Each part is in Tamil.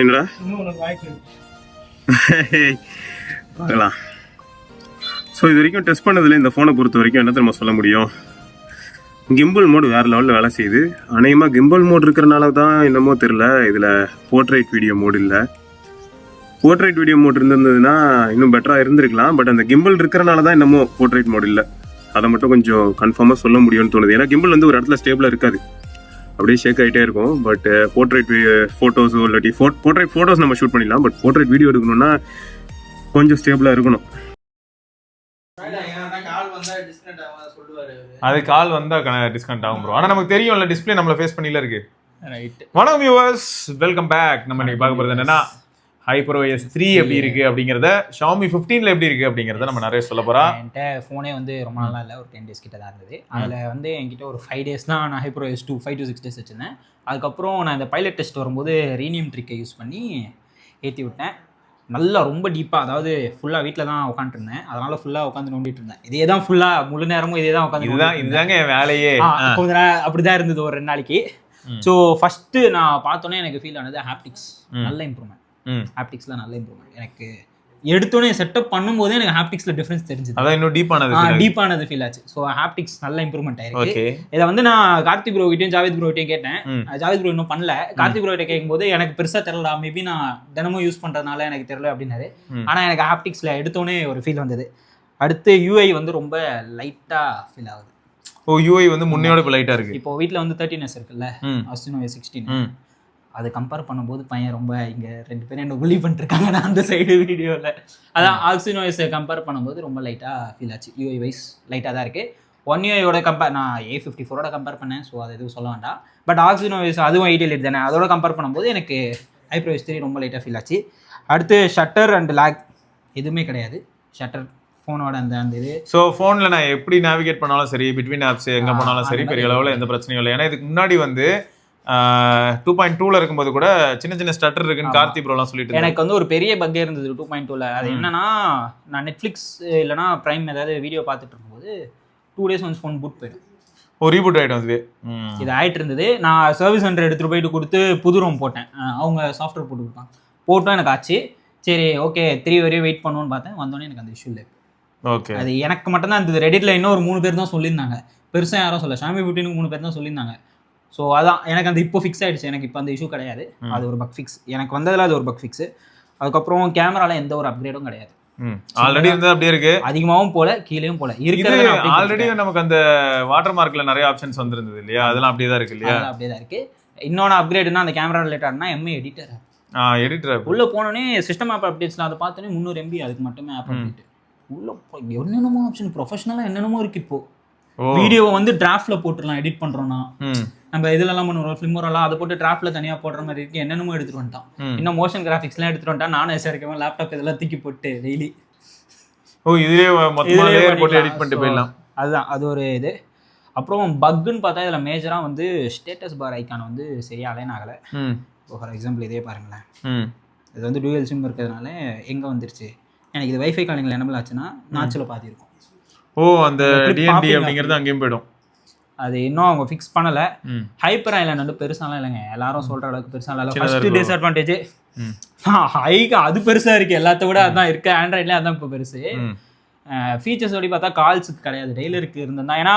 என்னடா பார்க்கலாம். ஸோ இது வரைக்கும் டெஸ்ட் பண்ணதில் இந்த ஃபோனை பொறுத்த வரைக்கும் என்ன தெரியுமா சொல்ல முடியும், கிம்பிள் மோடு வேறு லெவலில் வேலை செய்யுது. அநேகமாக கிம்பிள் மோடு இருக்கிறனால தான் என்னமோ தெரில இதில் போர்ட்ரைட் வீடியோ மோடு இல்லை. போர்ட்ரைட் வீடியோ மோட் இருந்திருந்ததுன்னா இன்னும் பெட்டராக இருந்திருக்கலாம். பட் அந்த கிம்பிள் இருக்கிறனால தான் என்னமோ போர்ட்ரைட் மோட் இல்லை. அதை மட்டும் கொஞ்சம் கன்ஃபார்மாக சொல்ல முடியும்னு தோணுது. ஏன்னா கிம்பிள் வந்து ஒரு இடத்துல ஸ்டேபிளாக இருக்காது, அப்படியே ஷேக் ஆகிட்டே இருக்கும். பட் போர்ட்ரைட் ஃபோட்டோஸோ இல்லாட்டி போர்ட்ரைட் ஃபோட்டோஸ் நம்ம ஷூட் பண்ணிடலாம். பட் போர்ட்ரைட் வீடியோ எடுக்கணும்னா கொஞ்சம் ஸ்டேபிளாக இருக்கணும். அது கால் வந்தா டிஸ்கவுண்ட் ஆகும் ப்ரோ. ஆனால் நமக்கு தெரியும்ல டிஸ்பிளே நம்மள ஃபேஸ் பண்ணில இருக்கு. ரைட். வணக்கம் வியூவர்ஸ், வெல்கம் பேக். நம்ம இன்னைக்கு பார்க்க போகிறது என்னன்னா HyperOS 3 எப்படி இருக்கு அப்படிங்கிறத, Xiaomi 15ல எப்படி இருக்கு அப்படிங்கிறத நம்ம நிறைய சொல்ல போறோம். என்கிட்ட ஃபோனே வந்து ரொம்ப நாளாக இல்லை, ஒரு 10 days கிட்ட தான் இருந்தது. அதில் வந்து என்கிட்ட ஒரு 5 days தான் நான் HyperOS 2 5 to 6 days வச்சுருந்தேன். அதுக்கப்புறம் நான் இந்த பைலட் டெஸ்ட் வரும்போது ரீனியம் ட்ரிக்கை யூஸ் பண்ணி ஏற்றி விட்டேன். நல்லா ரொம்ப டீப்பாக, அதாவது ஃபுல்லாக வீட்டில் தான் உட்காந்துருந்தேன். அதனால் ஃபுல்லாக உட்காந்து நோண்டிட்டு இருந்தேன். இதே தான் ஃபுல்லாக முழு நேரமும் இதே தான் உட்காந்து. இதுதாங்க என் வேலையே. அப்படி தான் இருந்தது ஒரு 2 நாளைக்கு. ஸோ ஃபஸ்ட்டு நான் பார்த்தோன்னே எனக்கு ஃபீல் ஆனது ஹாப்டிக்ஸ் நல்ல இம்ப்ரூவ்மெண்ட். ஹாப்டிக்ஸில் நல்ல இம்ப்ரூவ்மெண்ட் எனக்கு எடுத்தோடனே செட்டப் பண்ணும்போதே எனக்கு ஹாப்டிக்ஸில் டிஃப்ரென்ஸ் தெரிஞ்சது. அதான் இன்னும் டீப்பானது ஃபீல் ஆச்சு. ஸோ ஹாப்டிக்ஸ் நல்ல இம்ப்ரூவ்மெண்ட் ஆயிருக்கு. இதை வந்து நான் கார்த்திக் ப்ரோ கிட்டையும் ஜாவேத் ப்ரோ கிட்டையும் கேட்டேன். ஜாவேத் ப்ரோ இன்னும் பண்ணல. கார்த்திக் ப்ரோ கிட்ட கேட்கும்போது எனக்கு பெருசாக தெரியல, மேபி நான் தினமும் யூஸ் பண்ணுறதுனால எனக்கு தெரியல அப்படின்னாரு. ஆனால் எனக்கு ஹாப்டிக்ஸில் எடுத்தோடனே ஒரு ஃபீல் வந்தது. அடுத்து யூஐ வந்து ரொம்ப லைட்டாக ஃபீல் ஆகுது. யூஐ வந்து முன்னையோட இப்போ லைட்டாக இருக்குது. இப்போ வீட்டில் வந்து 13s இருக்குல்ல, HyperOS 16, அது கம்பேர் பண்ணும்போது பையன் ரொம்ப இங்கே 2 பேரும் என்ன உள்ளி பண்ணிருக்காங்க நான் அந்த சைடு வீடியோவில். அதான் HyperOS கம்பேர் பண்ணும்போது ரொம்ப லைட்டாக ஃபீல் ஆச்சு. யூஐ வைஸ் லைட்டாக தான் இருக்குது. ஒன் யூஐயோட நான் A54ஓட கம்பேர் பண்ணேன், ஸோ அது எதுவும் சொல்ல வேண்டாம். பட் HyperOS அதுவும் 8 தானே, அதோட கம்பேர் பண்ணும்போது எனக்கு HyperOS 3 ரொம்ப லைட்டாக ஃபீல் ஆச்சு. அடுத்து ஷட்டர் அண்ட் லேக் எதுவுமே கிடையாது. ஷட்டர் ஃபோனோட அந்த இது. ஸோ ஃபோனில் நான் எப்படி நேவிகேட் பண்ணாலும் சரி, பிட்வீன் ஆப்ஸ் எங்கே போனாலும் சரி, பெரிய அளவில் எந்த பிரச்சனையும் இல்லை. ஏன்னா இதுக்கு முன்னாடி வந்து 2.2ல இருக்கும்போது கூட சின்ன சின்ன ஸ்டட்டர் இருக்குன்னு கார்த்தி ப்ரோலாம் சொல்லிட்டு எனக்கு வந்து ஒரு பெரிய பக்கே இருந்தது 2.2ல. அது என்னன்னா, நான் நெட்ஃப்ளிக்ஸ் இல்லைனா ப்ரைம் ஏதாவது வீடியோ பார்த்துட்டு இருக்கும்போது 2 days ஒன்ஸ் ஃபோன் பூட் போயிடும். ரீபூட் ஆகிடும். அதுவே இது ஆகிட்டு இருந்தது. நான் சர்வீஸ் சென்டர் எடுத்துகிட்டு போயிட்டு கொடுத்து புது ரோம் போட்டேன். அவங்க சாஃப்ட்வேர் போட்டு கொடுப்பாங்க. போட்டோம் எனக்கு ஆச்சு. சரி ஓகே 3 வரையும் வெயிட் பண்ணுவோன்னு பார்த்தேன். வந்தோடனே எனக்கு அந்த இஷ்யூ இல்லை. ஓகே, அது எனக்கு மட்டும்தான் இருந்தது. ரெடிட்டில் இன்னும் ஒரு 3 பேர் தான் சொல்லியிருந்தாங்க. பெருசாக யாரும் சொல்ல. Xiaomi 15க்கு 3 பேர் தான் சொல்லியிருந்தாங்க. ஸோ அதான் எனக்கு அந்த இப்போ ஃபிக்ஸ் ஆகிடுச்சு. எனக்கு இப்போ அந்த இஷ்யூ கிடையாது. அது ஒரு பக் ஃபிக்ஸ் எனக்கு வந்ததில். அது ஒரு பக் ஃபிக்ஸு. அதுக்கப்புறம் கேமராவில் எந்த ஒரு அப்கிரேடும் கிடையாது. ஆல்ரெடி இருந்தது அப்படியே இருக்கு. அதிகமாகவும் போல கீழேயும் போல இருக்கிறது. ஆல்ரெடி நமக்கு அந்த வாட்டர் மார்க்ல நிறைய ஆப்ஷன்ஸ் வந்திருந்தது இல்லையா, அதெல்லாம் அப்படியே தான் இருக்கு இல்லையா? அப்படியே தான் இருக்கு. இன்னொன்று அப்கிரேட்னா அந்த கேமரா ரிலேட்டட்னா MI எடிட்டர். எடிட்டர் உள்ள போனோடனே சிஸ்டம் ஆப் அப்டேட்ஸ்லாம் அதை பார்த்தோன்னே 300 MB அதுக்கு மட்டுமே ஆப் அப்டேட். உள்ள என்னென்னமோ ஆப்ஷன் ப்ரொஃபஷனலாக என்னென்னமோ இருக்கு. இப்போ வீடியோவை வந்து டிராஃப்ட்ல போட்டுடலாம். எடிட் பண்றோம்னா நம்ம இதுலலாம் பண்ணுவோம், ஃபிலிமோரெல்லாம் அதை போட்டு டிராஃப்ட்ல தனியாக போடுற மாதிரி இருக்கு. என்னென்னமோ எடுத்துட்டு வந்துட்டான். இன்னும் மோஷன் கிராஃபிக்ஸ்லாம் எடுத்துட்டு வந்துட்டான். நானும் எஸ்ஆர்க்கேவும் லேப்டாப் இதெல்லாம் தூக்கி போட்டு டெய்லி இதுலேயே மொத்தமாக லேயர் போட்டு எடிட் பண்ணிட்டு போயிடலாம். அதுதான் அது ஒரு இது. அப்புறம் பக்குன்னு பார்த்தா இதில் மேஜராக வந்து ஸ்டேட்டஸ் பார் ஐக்கான் வந்து சரியாக அலைன் ஆகலை. ஃபார் எக்ஸாம்பிள் இதே பாருங்களேன். இது வந்து டூயல் சிம் இருக்கிறதுனால எங்கே வந்துருச்சு, எனக்கு இது வைஃபை காலிங்கில் எனபிள் ஆச்சுன்னா நாச்சில் பாதி இருக்கும். அந்த டிஎன்டி அப்படிங்கிறது அங்கேயும் போயிடும். அது இன்னும் அவங்க ஃபிக்ஸ் பண்ணலை. ஹைப்பர் ஐலாண்ட் வந்து பெருசாலாம் இல்லைங்க, எல்லாரும் சொல்கிற அளவுக்கு பெருசாக இல்லை. ஃபர்ஸ்ட் டிஸ்அட்வான்டேஜ் ஹைக்கு அது பெருசாக இருக்குது. எல்லாத்த விட அதுதான் இருக்குது. ஆண்ட்ராய்ட்லேயே அதுதான் இப்போ பெருசு. ஃபீச்சர்ஸ் அப்படி பார்த்தா கால்ஸுக்கு கிடையாது, டெய்லருக்கு இருந்ததுனா. ஏன்னா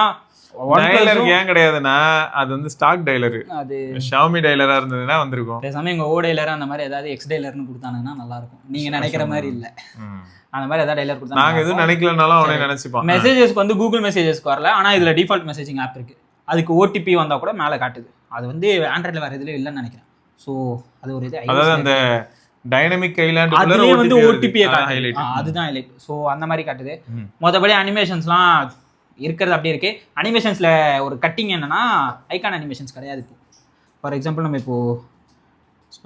ஏன் கிடையாதுன்னா அது வந்து ஸ்டாக் டைலர். அது Xiaomi டைலரா இருந்ததுன்னா வந்திருக்கும். பேசாம எங்க ஓ டைலர் அந்த மாதிரி ஏதாவது எக்ஸ் டைலர்னு கொடுத்தாங்கன்னா நல்லா இருக்கும். நீங்க நினைக்கிற மாதிரி இல்ல, அந்த மாதிரி ஏதாவது டைலர் கொடுத்தா நாங்க எதுவும் நினைக்கலனாலும் அவனே நினைச்சுப்பான். மெசேஜஸ்க்கு வந்து கூகுள் மெசேஜஸ்க்கு வரல, ஆனா இதுல டிஃபால்ட் மெசேஜிங் ஆப் இருக்கு. அதுக்கு ஓடிபி வந்தா கூட மேல காட்டுது. அது வந்து ஆண்ட்ராய்ட்ல வேற இதுல இல்லைன்னு நினைக்கிறேன். ஸோ அது ஒரு இது. அதாவது அந்த டைனமிக் ஐலாண்ட் அதுலயே வந்து ஓடிபியை காட்டுது, அதுதான் ஹைலைட். ஸோ அந்த மாதிரி காட்டுது. மொத்தபடி அனிமேஷன்ஸ்லாம் இருக்கிறது அப்படியே இருக்கு. அனிமேஷன்ஸ்ல ஒரு கட்டிங் என்னன்னா ஐகான் அனிமேஷன்ஸ் கிடையாது. இப்போ ஃபார் எக்ஸாம்பிள் நம்ம இப்போ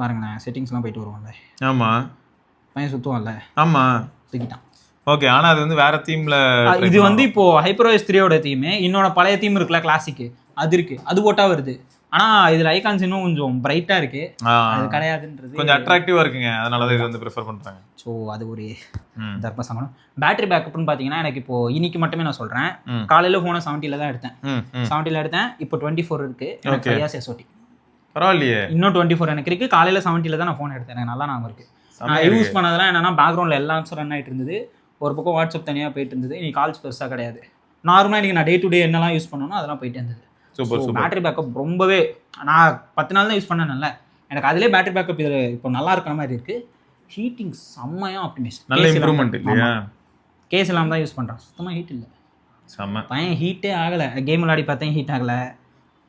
பாருங்களேன், செட்டிங்ஸ்லாம் போயிட்டு வருவோம்ல. ஆமா, பையன் சுற்றுவான்ல. ஆமா, தூக்கிட்டான். ஓகே, ஆனால் அது வந்து வேற தீம்ல. இது வந்து இப்போ HyperOS 3யோட தீம். இன்னொரு பழைய தீம் இருக்குல்ல, கிளாசிக், அது இருக்கு. அது போட்டா வருது. ஆனா இதுல ஐகான்ஸ் இன்னும் கொஞ்சம் பிரைட்டா இருக்கு. அது கிடையாதுன்றது கொஞ்சம் அட்ராக்டிவா இருக்குங்க. அதனால தான் இது வந்து ப்ரிஃபர் பண்றாங்க. ஸோ அது ஒரு தர்மசங்கடம். பேட்டரி பேக்கப்னு பார்த்தீங்கன்னா எனக்கு இப்போ இன்னைக்கு மட்டுமே நான் சொல்றேன். காலையில ஃபோனை 70ல தான் எடுத்தேன். 70ல எடுத்தேன். இப்போ 24 இருக்கு. எனக்கு 5 SOT பரவாயில்லையே. இன்னும் 24 எனக்கு இருக்கு. காலையில 70 தான் நான் ஃபோன் எடுத்தேன். எனக்கு நல்லா ஞாபகம் இருக்கு. நான் யூஸ் பண்ணதெல்லாம் என்னன்னா பேக்ரவுண்ட்ல எல்லா ஆப்ஸும் ரன் ஆகிட்டு இருந்தது. ஒரு பக்கம் வாட்ஸ்அப் தனியாக போயிட்டு இருந்தது. நீ கால்ஸ் பெருசாக கிடையாது. நார்மலாக நீங்கள் நான் டே டு டே என்னெல்லாம் யூஸ் பண்ணணும் அதெல்லாம் போயிட்டே இருந்தது. Super super. பேட்டரி பேக்கப் ரொம்பவே நான் 10 நாள் தான் யூஸ் பண்ணேன்ல, எனக்கு அதிலே பேட்டரி பேக்கப் இது இப்போ நல்லா இருக்கிற மாதிரி இருக்கு. ஹீட்டிங் செம்மையாக ஆப்டிமைஸ், நல்ல இம்ப்ரூவ்மெண்ட் இல்லையா? கேஸ் இல்லாமல் தான் யூஸ் பண்ணுறான், சுத்தமாக ஹீட் இல்லை. செம்ம. பையன் ஹீட்டே ஆகலை. கேம் விளையாடி பார்த்தேன் ஹீட் ஆகலை,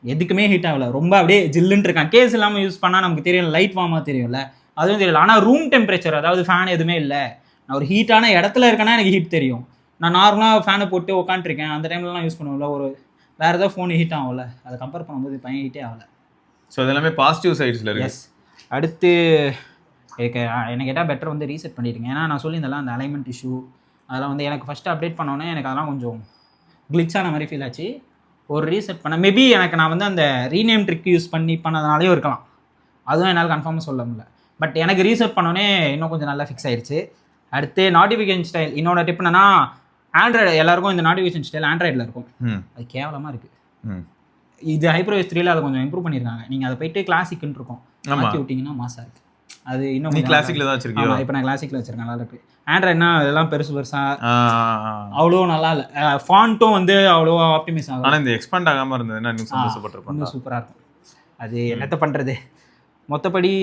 எதுக்குமே ஹீட் ஆகலை. ரொம்ப அப்படியே ஜில்லுன்னு இருக்கான். கேஸ் இல்லாமல் யூஸ் பண்ணால் நமக்கு தெரியும், லைட் வார்மாக தெரியும்ல, அதுவும் தெரியல. ஆனால் ரூம் டெம்பரேச்சர், அதாவது ஃபேன் எதுவுமே இல்லை, நான் ஒரு ஹீட்டான இடத்துல இருக்கேன்னா எனக்கு ஹீட் தெரியும். நான் நார்மலாக ஃபேனை போட்டு உட்காந்துருக்கேன், அந்த டைம்லலாம் யூஸ் பண்ணுவோம்ல, ஒரு வேறு ஏதாவது ஃபோன் ஹீட் ஆகும்ல, அதை கம்பேர் பண்ணும்போது பையன் ஹீட்டே ஆகலை. ஸோ அதெல்லாமே பாசிட்டிவ் சைட்ஸில் இருக்குது. எஸ். அடுத்து என்ன கேட்டால் பெட்டர் வந்து ரீசெட் பண்ணிடுங்க. ஏன்னா நான் சொல்லியிருந்தேன் அந்த அலைன்மெண்ட் இஷ்யூ அதெல்லாம் வந்து எனக்கு ஃபஸ்ட்டு அப்டேட் பண்ணோன்னே எனக்கு அதெல்லாம் கொஞ்சம் கிளிச்சான மாதிரி ஃபீல் ஆச்சு. ஒரு ரீசெட் பண்ண மேபி எனக்கு நான் வந்து அந்த ரீநேம் ட்ரிக் யூஸ் பண்ணதுனாலேயும் இருக்கலாம், அதுவும் என்னால் கன்ஃபார்மாக சொல்ல முடியல. பட் எனக்கு ரீசெட் பண்ணோன்னே இன்னும் கொஞ்சம் நல்லா ஃபிக்ஸ் ஆயிடுச்சு. அடுத்து நோட்டிஃபிகேஷன் ஸ்டைல். இன்னொரு டிப் என்னன்னா, ஆண்ட்ராய்டு எல்லாருக்கும் இந்த நோட்டிஃபிகேஷன் ஸ்டைல் ஆண்ட்ராய்டில் இருக்கும், அது கேவலமாக இருக்குது. இது HyperOS 3ல அதை கொஞ்சம் இம்ப்ரூவ் பண்ணியிருக்காங்க. நீங்கள் அதை போயிட்டு கிளாசிக்னு இருக்கும், மாற்றி விட்டிங்கன்னா மாசாக இருக்குது. அது இன்னும் நீ கிளாசிக்கில் தான் வச்சிருக்கீங்க? இப்போ நான் கிளாசிக்கில் வச்சிருக்கேன், நல்லா இருக்குது. ஆண்ட்ராய்டுனா இதெல்லாம் பெருசாக அவ்வளோ நல்லா இல்லை, ஃபாண்ட்டும் வந்து அவ்வளோ ஆப்டிமைஸ் ஆகும். ஆனால் இந்த எக்ஸ்பாண்ட் ஆகாமல் இருந்ததுன்னா இன்னும் சந்தோஷப்பட்டிருப்பேன். இன்னும் சூப்பராக இருக்கும். அது என்னத்தை பண்ணுறது. மற்றபடி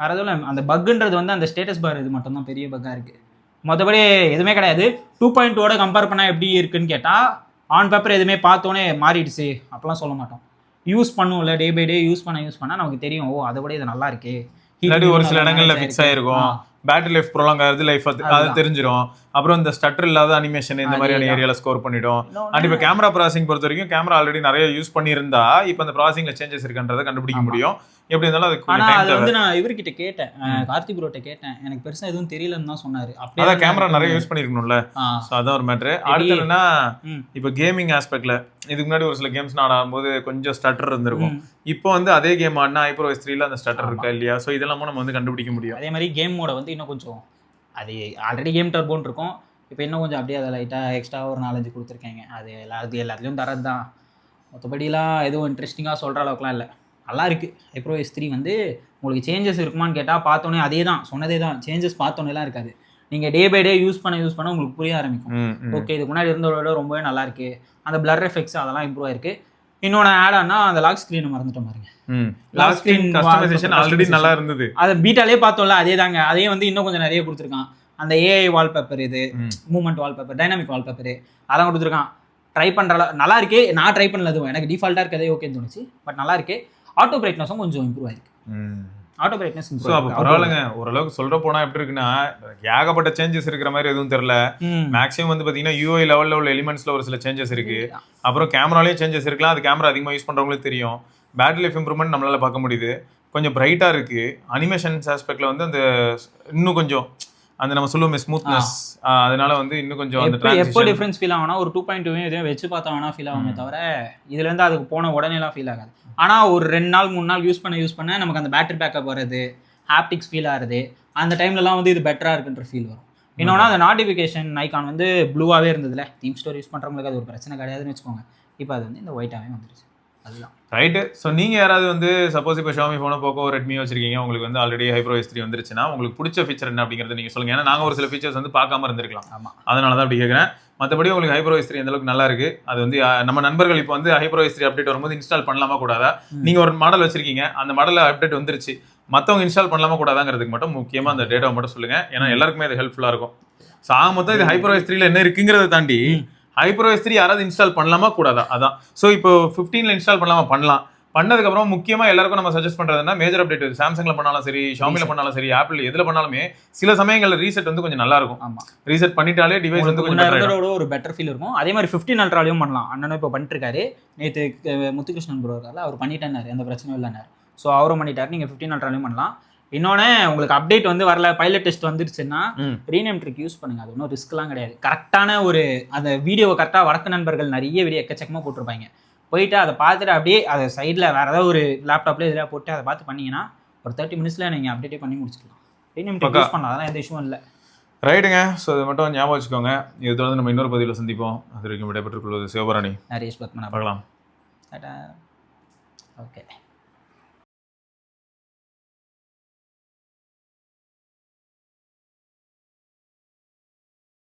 வேறு எதுவும் இல்லை. அந்த பக்குன்றது வந்து அந்த ஸ்டேட்டஸ் பார் இது மட்டும்தான் பெரிய பக்காக இருக்குது. மற்றபடி எதுவுமே கிடையாது. 2.2 கம்பேர் பண்ணால் எப்படி இருக்குன்னு கேட்டால், ஆன் பேப்பர் எதுவுமே பார்த்தோன்னே மாறிடுச்சு அப்படிலாம் சொல்ல மாட்டோம். யூஸ் பண்ணுவோம்ல, டே பை டே யூஸ் பண்ணால் நமக்கு தெரியும், ஓ அதை விட இது நல்லா இருக்கு. இல்லாட்டி ஒரு சில இடங்கள்ல ஃபிக்ஸ் ஆயிருக்கும், பேட்டரி லைஃப் ப்ரொலாங் ஆகுது, லைஃப் அது தெரிஞ்சிடும். அப்புறம் இந்த ஸ்டட்டர் இல்லாத அனிமேஷன் இந்த மாதிரியான ஏரியால ஸ்கோர் பண்ணிடும். அண்ட் இப்போ கேமரா ப்ராசஸிங் பொறுத்த வரைக்கும் கேமரா ஆல்ரெடி நிறைய யூஸ் பண்ணியிருந்தா இப்போ அந்த ப்ராசஸிங்ல சேஞ்சஸ் இருக்குன்றதை கண்டுபிடிக்க முடியும். எப்படி இருந்தாலும் அது வந்து நான் இவர்கிட்ட கேட்டேன், கார்த்திக் ப்ரோட்ட கேட்டேன், எனக்கு பெருசா எதுவும் தெரியலன்னு தான் சொன்னாரு. அப்படியே கேமரா நிறைய யூஸ் பண்ணிருக்கணும்ல, சோ அதான் ஒரு மேட்டர். அடுத்து என்னன்னா, இப்போ கேமிங் ஆஸ்பெக்ட்ல இதுக்கு முன்னாடி ஒரு சில கேம்ஸ் ஆடும்போது கொஞ்சம் ஸ்டட்டர் இருந்திருக்கும். இப்போ வந்து அதே கேம் ஆடினா HyperOS 3ல அந்த ஸ்டட்டர் இருக்கா இல்லையா, சோ இதெல்லாம் நம்ம வந்து கண்டுபிடிக்க முடியும். அதே மாதிரி கேம் மோட வந்து இன்னும் கொஞ்சம், அது ஆல்ரெடி கேம் டர்போன்னு இருக்கும், இப்போ இன்னும் கொஞ்சம் அப்படியே அதை லைட்டாக எக்ஸ்ட்ரா ஒரு 4-5 கொடுத்துருக்காங்க. அது எல்லாத்துலேயும் தரது தான். மற்றபடிலாம் எதுவும் இன்ட்ரெஸ்டிங்காக சொல்கிற அளவுக்குலாம் இல்லை, நல்லா இருக்குது. HyperOS 3 வந்து உங்களுக்கு சேஞ்சஸ் இருக்குமான்னு கேட்டால் பார்த்தோன்னே அதே தான் சொன்னதே தான், சேஞ்சஸ் பார்த்தோன்னேலாம் இருக்காது. நீங்கள் டே பை டே யூஸ் பண்ண உங்களுக்கு புரிய ஆரம்பிக்கும். ஓகே இதுக்கு முன்னாடி இருந்தோட ரொம்பவே நல்லா இருக்கு, அந்த பிளர் எஃபெக்ட்ஸ் அதெல்லாம் இம்ப்ரூவ் ஆயிருக்கு. இன்னொன்று ஆட் ஆனா அந்த லாக் ஸ்க்ரீனை மறந்துட்டோம் பாருங்க. லாக் ஸ்க்ரீன் கஸ்டமைசேஷன் ஆல்ரெடி நல்லா இருந்தது, அது பீட்டாலே பார்த்தோம்ல, அதே தாங்க. அதே வந்து இன்னும் கொஞ்சம் நிறைய கொடுத்துருக்கான். அந்த AI வால்பேப்பர், இது மூவ்மெண்ட் வால்பேப்பர், டைனாமிக் வால்பேப்பர் அதெல்லாம் கொடுத்துருக்கான். ட்ரை பண்ணுற நல்லா இருக்கு. நான் ட்ரை பண்ணல, அதுவும் எனக்கு டிஃபால்ட்டாக இருக்கதே ஓகேன்னு தோணுச்சு. பட் நல்லா இருக்கு. ஆட்டோ பிரைட்னஸும் கொஞ்சம் இம்ப்ரூவ் ஆயிருக்கு. ஆட்டோ பிரைட்னஸ் பரவாயில்லைங்க. ஓரளவுக்கு சொல்ற போனா எப்படி இருக்குன்னா, ஏகப்பட்ட சேஞ்சஸ் இருக்கிற மாதிரி எதுவும் தெரியல. மேக்ஸிமம் வந்து பாத்தீங்கன்னா UI லெவல்ல உள்ள எலிமெண்ட்ஸ்ல ஒரு சில சேஞ்சஸ் இருக்கு. அப்புறம் கேமராலயும் சேஞ்சஸ் இருக்கலாம், அது கேமரா அதிகமாக யூஸ் பண்றவங்களுக்கு தெரியும். பேட்டரி லைஃப் இம்ப்ரூவ்மெண்ட் நம்மளால பார்க்க முடியுது, கொஞ்சம் பிரைட்டா இருக்கு. அனிமேஷன்ஸ் ஆஸ்பெக்ட்ல வந்து அந்த இன்னும் கொஞ்சம் அந்த நம்ம சொல்லுவோம் ஸ்மூத்னஸ், அதனால வந்து இன்னும் கொஞ்சம் அந்த ட்ரான்சிஷன் எப்போ டிஃபரன்ஸ் ஃபீல் ஆகும்னா, ஒரு 2.2 இதே வச்சு பார்த்தா வேணா ஃபீல் ஆகுமே தவிர, இதுல இருந்து அதுக்கு போன உடனேலாம் ஃபீல் ஆகாது. ஆனா ஒரு 2 நாள் 3 நாள் யூஸ் பண்ண நமக்கு அந்த பேட்டரி பேக்கப் வருது, ஹாப்டிக்ஸ் ஃபீல் ஆகுது. அந்த டைம்லலாம் வந்து இது பெட்டரா இருக்குன்ற ஃபீல் வரும். இன்னொன்னா அந்த நோட்டிஃபிகேஷன் ஐகான் வந்து ப்ளூவாவே இருந்ததுல, தீம் ஸ்டோர் யூஸ் பண்றவங்களுக்கு அது ஒரு பிரச்சனை கிடையாதுன்னு வச்சுக்கோங்க. இப்போ அது வந்து இந்த ஒயிட்டாவே வந்துருச்சு, அதுதான் ரைட்டு. ஸோ நீங்கள் யாராவது வந்து சப்போஸ் இப்போ ஷாமி ஃபோனோ போக்கோ ரெட்மி வச்சிருக்கீங்க, உங்களுக்கு வந்து ஆல்ரெடி HyperOS 3 வந்துருச்சுன்னா உங்களுக்கு பிடிச்ச ஃபீச்சர் என்ன அப்படிங்கிறத நீங்கள் சொல்லுங்கள். ஏன்னா நாங்கள் ஒரு சில ஃபீச்சர்ஸ் வந்து பார்க்காம இருந்திருக்கலாம், ஆமாம், அதனால தான் அப்படி கேட்குறேன். மற்றபடி உங்களுக்கு HyperOS 3 எந்த அளவுக்கு நல்லா இருக்கு, அது வந்து நம்ம நண்பர்கள் இப்போ வந்து HyperOS 3 அப்டேட் வரும்போது இன்ஸ்டால் பண்ணலாமா கூடாதா, நீங்கள் ஒரு மாடல் வச்சிருக்கீங்க, அந்த மாடலில் அப்டேட் வந்துருச்சு, மற்றவங்க இன்ஸ்டால் பண்ணலாமா கூடாதாங்கிறதுக்கு மட்டும் முக்கியமாக அந்த டேட்டாவை மட்டும் சொல்லுங்கள். ஏன்னா எல்லாருக்குமே அது ஹெல்ப்ஃபுல்லாக இருக்கும். ஸோ மொத்தம் இது HyperOS 3ல என்ன இருக்குங்கிறத தாண்டி HyperOS 3 யாராவது இன்ஸ்டால் பண்ணலாமா கூடாதா, அதான். ஸோ இப்போ 15ல இன்ஸ்டால் பண்ணலாம். பண்ணதுக்கப்புறம் முக்கியமாக எல்லாருக்கும் நம்ம சஜஸ்ட் பண்ணுறதுன்னா, மேஜர் அப்டேட் சாம்சங்கில் பண்ணாலும் சரி, ஷாமியில் பண்ணாலும் சரி, ஆப்பிள் எதில் பண்ணாலுமே சில சமயங்களில் ரீசெட் வந்து கொஞ்சம் நல்லா இருக்கும். ஆமாம், ரீசெட் பண்ணிட்டாலே டிவைஸ் வந்து கொஞ்சம் ஒரு பெட்டர் ஃபீல் இருக்கும். அதே மாதிரி 15 அல்ட்ராலையும் பண்ணலாம். அண்ணனும் இப்போ பண்ணிட்டு இருக்காரு. நேற்று முத்துகிருஷ்ணன் ப்ரோ இருக்காரு, அவர் பண்ணிட்டாரு, எந்த பிரச்சனையும் இல்லைனாரு. ஸோ அவரும் பண்ணிட்டாரு. நீங்கள் 15 அல்ட்ராலையும் பண்ணலாம். இன்னொன்று உங்களுக்கு அப்டேட் வந்து வரல, பைலட் டெஸ்ட் வந்துருச்சுன்னா ரீநேம் ட்ரிக் யூஸ் பண்ணுங்க. அது ஒன்றும் ரிஸ்க்லாம் கிடையாது. கரெக்டான ஒரு அந்த வீடியோவை கரெக்டாக வடக்கு நண்பர்கள் நிறைய வீடியோ எக்கச்சக்கமாக போட்டிருப்பாங்க. போயிட்டு அதை பார்த்துட்டு அப்படியே அதை சைடில் வேறு ஏதாவது ஒரு லேப்டாப்ல இதில் போட்டு அதை பார்த்து பண்ணிங்கன்னா ஒரு 30 மினிட்ஸில் நீங்கள் அப்டேட்டே பண்ணி முடிச்சுக்கலாம். ரீநேம் ட்ரிக் யூஸ் பண்ணலாம், அதெல்லாம் எந்த இஷ்யூவும் இல்லை. ரைட்டுங்க. ஸோ இது மட்டும் ஞாபகம் வச்சுக்கோங்க. இது தொடர்ந்து நம்ம இன்னொரு பதிவில் சந்திப்போம். அது வரைக்கும் விடைபெற்றுக் கொள்வது சிவபரணி, ஹரீஷ் பத்மநாபன். பார்க்கலாம். ஓகே.